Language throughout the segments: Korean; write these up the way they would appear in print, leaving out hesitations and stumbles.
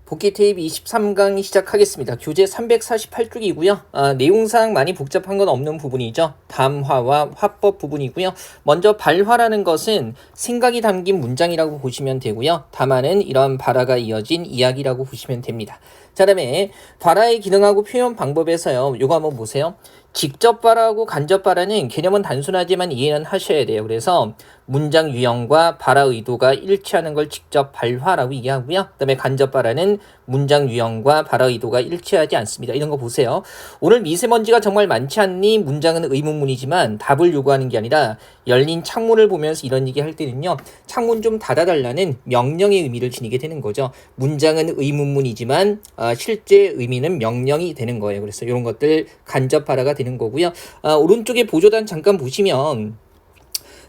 복귀 테이프 23강 시작하겠습니다. 교재 348쪽이고요. 내용상 많이 복잡한 건 없는 부분이죠. 담화와 화법 부분이고요. 먼저 발화라는 것은 생각이 담긴 문장이라고 보시면 되고요. 담화는 이런 발화가 이어진 이야기라고 보시면 됩니다. 자, 다음에 발화의 기능하고 표현 방법에서요. 요거 한번 보세요. 직접 발화하고 간접 발화는 개념은 단순하지만 이해는 하셔야 돼요. 그래서 문장 유형과 발화 의도가 일치하는 걸 직접 발화라고 얘기하고요. 그다음에 간접 발화는 문장 유형과 발화 의도가 일치하지 않습니다. 이런 거 보세요. 오늘 미세먼지가 정말 많지 않니? 문장은 의문문이지만 답을 요구하는 게 아니라 열린 창문을 보면서 이런 얘기 할 때는요. 창문 좀 닫아달라는 명령의 의미를 지니게 되는 거죠. 문장은 의문문이지만 실제 의미는 명령이 되는 거예요. 그래서 이런 것들 간접 발화가 되는 거고요. 오른쪽에 보조단 잠깐 보시면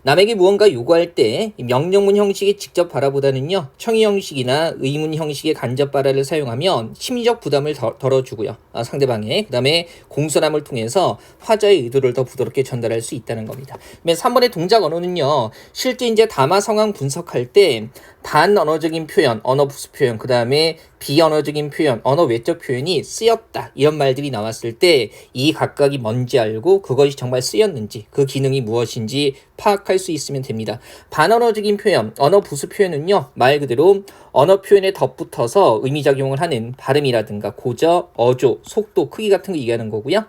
남에게 무언가 요구할 때 명령문 형식의 직접 발화보다는요. 청의 형식이나 의문 형식의 간접 발화를 사용하면 심리적 부담을 덜어주고요. 상대방의 그 다음에 공손함을 통해서 화자의 의도를 더 부드럽게 전달할 수 있다는 겁니다. 3번의 동작 언어는요. 실제 이제 담화 상황 분석할 때 반언어적인 표현, 언어 부수 표현, 그 다음에 비언어적인 표현, 언어 외적 표현이 쓰였다. 이런 말들이 나왔을 때 이 각각이 뭔지 알고 그것이 정말 쓰였는지 그 기능이 무엇인지 파악할 수 있으면 됩니다. 반언어적인 표현, 언어 부수 표현은요. 말 그대로 언어 표현에 덧붙어서 의미작용을 하는 발음이라든가 고저, 어조, 속도, 크기 같은 거 얘기하는 거고요.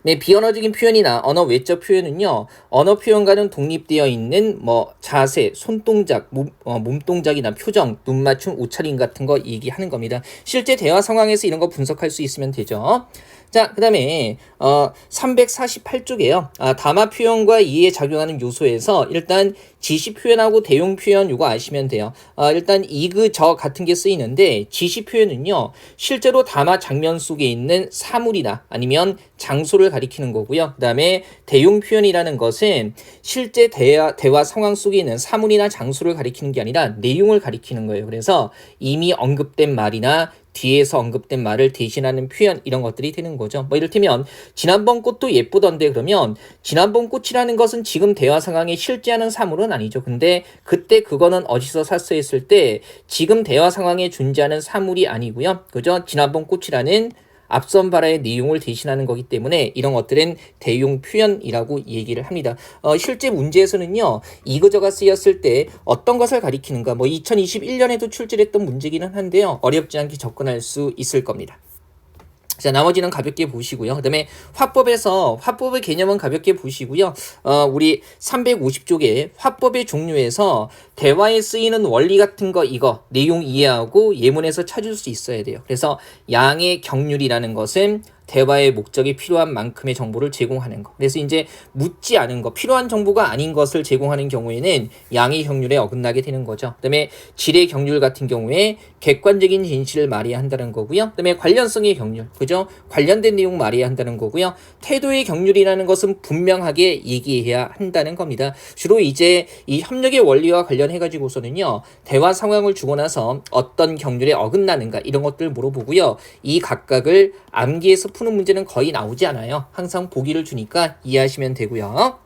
네, 비언어적인 표현이나 언어 외적 표현은요. 언어 표현과는 독립되어 있는 자세, 손동작, 몸동작이나 표정, 눈맞춤, 옷차림 같은 거 얘기하는 겁니다. 실제 대화 상황에서 이런 거 분석할 수 있으면 되죠. 자, 그 다음에 348쪽에요. 담화 표현과 이해에 작용하는 요소에서 일단 지시 표현하고 대용 표현 요거 아시면 돼요. 일단 이그 저 같은 게 쓰이는데 지시 표현은요. 실제로 담화 장면 속에 있는 사물이나 아니면 장소를 가리키는 거고요. 그 다음에 대용 표현이라는 것은 실제 대화 상황 속에 있는 사물이나 장소를 가리키는 게 아니라 내용을 가리키는 거예요. 그래서 이미 언급된 말이나 뒤에서 언급된 말을 대신하는 표현 이런 것들이 되는 거죠. 이를테면 지난번 꽃도 예쁘던데 그러면 지난번 꽃이라는 것은 지금 대화 상황에 실제하는 사물은 아니죠. 근데 그때 그거는 어디서 샀어 했을 때 지금 대화 상황에 존재하는 사물이 아니고요. 그죠? 지난번 꽃이라는 앞선 발화의 내용을 대신하는 거기 때문에 이런 것들은 대용 표현이라고 얘기를 합니다. 실제 문제에서는요. 이거저가 쓰였을 때 어떤 것을 가리키는가 2021년에도 출제했던 문제기는 한데요. 어렵지 않게 접근할 수 있을 겁니다. 자, 나머지는 가볍게 보시고요. 그 다음에 화법의 개념은 가볍게 보시고요. 우리 350쪽에 화법의 종류에서 대화에 쓰이는 원리 같은 거 이거 내용 이해하고 예문에서 찾을 수 있어야 돼요. 그래서 양의 경률이라는 것은 대화의 목적이 필요한 만큼의 정보를 제공하는 거. 그래서 이제 묻지 않은 거, 필요한 정보가 아닌 것을 제공하는 경우에는 양의 경률에 어긋나게 되는 거죠. 그다음에 질의 경률 같은 경우에 객관적인 진실을 말해야 한다는 거고요. 그다음에 관련성의 경률, 그죠? 관련된 내용 말해야 한다는 거고요. 태도의 경률이라는 것은 분명하게 얘기해야 한다는 겁니다. 주로 이제 이 협력의 원리와 관련해가지고서는요, 대화 상황을 주고 나서 어떤 경률에 어긋나는가 이런 것들 물어보고요. 이 각각을 암기해서 푸는 문제는 거의 나오지 않아요. 항상 보기를 주니까 이해하시면 되고요.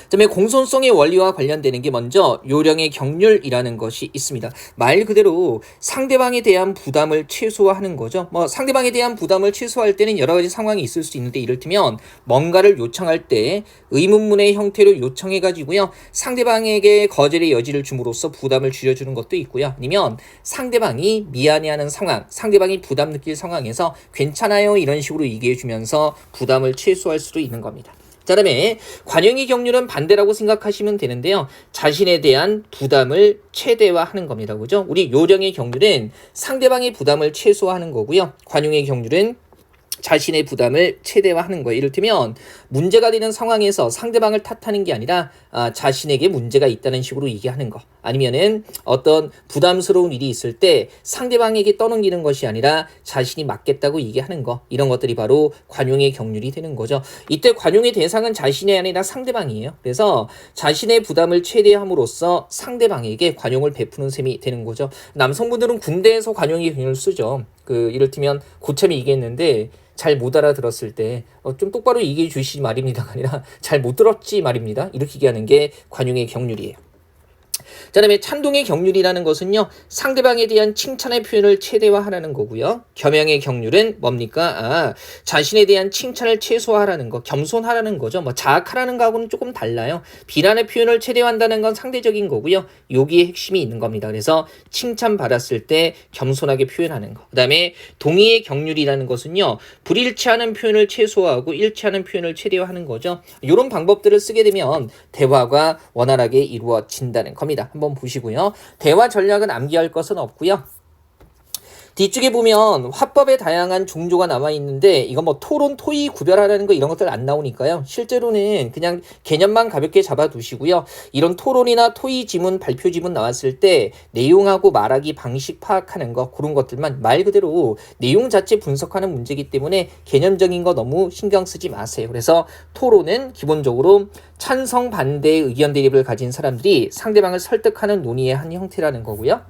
그다음에 공손성의 원리와 관련되는 게 먼저 요령의 경률이라는 것이 있습니다. 말 그대로 상대방에 대한 부담을 최소화하는 거죠. 상대방에 대한 부담을 최소화할 때는 여러 가지 상황이 있을 수 있는데 이를테면 뭔가를 요청할 때 의문문의 형태로 요청해가지고요. 상대방에게 거절의 여지를 줌으로써 부담을 줄여주는 것도 있고요. 아니면 상대방이 미안해하는 상황, 상대방이 부담 느낄 상황에서 괜찮아요 이런 식으로 얘기해주면서 부담을 최소화할 수도 있는 겁니다. 자, 다음에 관용의 경률은 반대라고 생각하시면 되는데요. 자신에 대한 부담을 최대화하는 겁니다. 그죠? 우리 요령의 경률은 상대방의 부담을 최소화하는 거고요. 관용의 경률은 자신의 부담을 최대화하는 거예요. 이를테면 문제가 되는 상황에서 상대방을 탓하는 게 아니라 자신에게 문제가 있다는 식으로 얘기하는 거. 아니면은 어떤 부담스러운 일이 있을 때 상대방에게 떠넘기는 것이 아니라 자신이 맡겠다고 얘기하는 거. 이런 것들이 바로 관용의 경률이 되는 거죠. 이때 관용의 대상은 자신이 아니라 상대방이에요. 그래서 자신의 부담을 최대함으로써 상대방에게 관용을 베푸는 셈이 되는 거죠. 남성분들은 군대에서 관용의 경률을 쓰죠. 이를테면 고참이 얘기했는데 잘 못 알아들었을 때 좀 똑바로 얘기해 주시지 말입니다가 아니라 잘 못 들었지 말입니다. 이렇게 얘기하는 게 관용의 경률이에요. 자, 그다음에 찬동의 경륜이라는 것은요, 상대방에 대한 칭찬의 표현을 최대화하라는 거고요. 겸양의 경륜은 뭡니까? 자신에 대한 칭찬을 최소화하라는 거, 겸손하라는 거죠. 뭐 자학하라는 거하고는 조금 달라요. 비난의 표현을 최대화한다는 건 상대적인 거고요. 여기에 핵심이 있는 겁니다. 그래서 칭찬받았을 때 겸손하게 표현하는 거. 그다음에 동의의 경륜이라는 것은요, 불일치하는 표현을 최소화하고 일치하는 표현을 최대화하는 거죠. 이런 방법들을 쓰게 되면 대화가 원활하게 이루어진다는 겁니다. 한번 보시고요. 대화 전략은 암기할 것은 없고요. 뒤쪽에 보면 화법의 다양한 종조가 나와 있는데 이거 뭐 토론, 토의 구별하라는 거 이런 것들 안 나오니까요. 실제로는 그냥 개념만 가볍게 잡아두시고요. 이런 토론이나 토의 지문, 발표 지문 나왔을 때 내용하고 말하기 방식 파악하는 거 그런 것들만 말 그대로 내용 자체 분석하는 문제이기 때문에 개념적인 거 너무 신경 쓰지 마세요. 그래서 토론은 기본적으로 찬성, 반대의 의견 대립을 가진 사람들이 상대방을 설득하는 논의의 한 형태라는 거고요.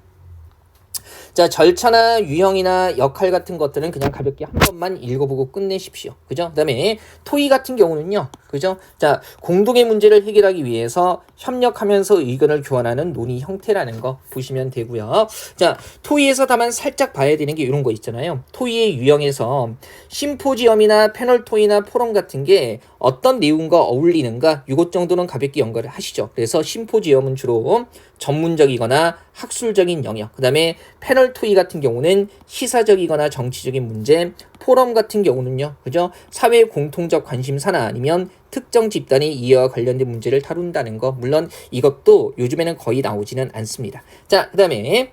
자, 절차나 유형이나 역할 같은 것들은 그냥 가볍게 한 번만 읽어보고 끝내십시오. 그죠? 그 다음에 토의 같은 경우는요. 그죠? 자, 공동의 문제를 해결하기 위해서 협력하면서 의견을 교환하는 논의 형태라는 거 보시면 되고요. 자, 토의에서 다만 살짝 봐야 되는 게 이런 거 있잖아요. 토의의 유형에서 심포지엄이나 패널 토의나 포럼 같은 게 어떤 내용과 어울리는가 이것 정도는 가볍게 연결을 하시죠. 그래서 심포지엄은 주로 전문적이거나 학술적인 영역, 그 다음에 패널 토의 같은 경우는 시사적이거나 정치적인 문제, 포럼 같은 경우는요, 그죠? 사회 공통적 관심사나 아니면 특정 집단의 이해와 관련된 문제를 다룬다는 거. 물론 이것도 요즘에는 거의 나오지는 않습니다. 자, 그 다음에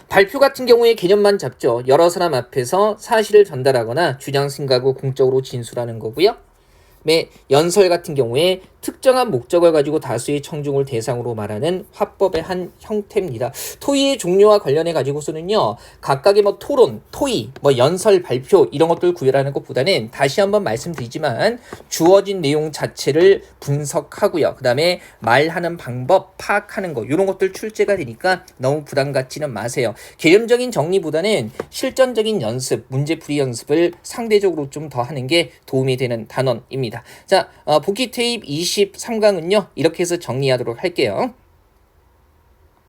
발표 같은 경우에 개념만 잡죠. 여러 사람 앞에서 사실을 전달하거나 주장 생각을 공적으로 진술하는 거고요. 연설 같은 경우에 특정한 목적을 가지고 다수의 청중을 대상으로 말하는 화법의 한 형태입니다. 토의의 종류와 관련해 가지고서는요, 각각의 뭐 토론, 토의, 뭐 연설, 발표 이런 것들 구별하는 것보다는 다시 한번 말씀드리지만 주어진 내용 자체를 분석하고요. 그 다음에 말하는 방법 파악하는 거 이런 것들 출제가 되니까 너무 부담 갖지는 마세요. 개념적인 정리보다는 실전적인 연습, 문제풀이 연습을 상대적으로 좀 더 하는 게 도움이 되는 단원입니다. 자, 복귀 테이프 23강은요 이렇게 해서 정리하도록 할게요.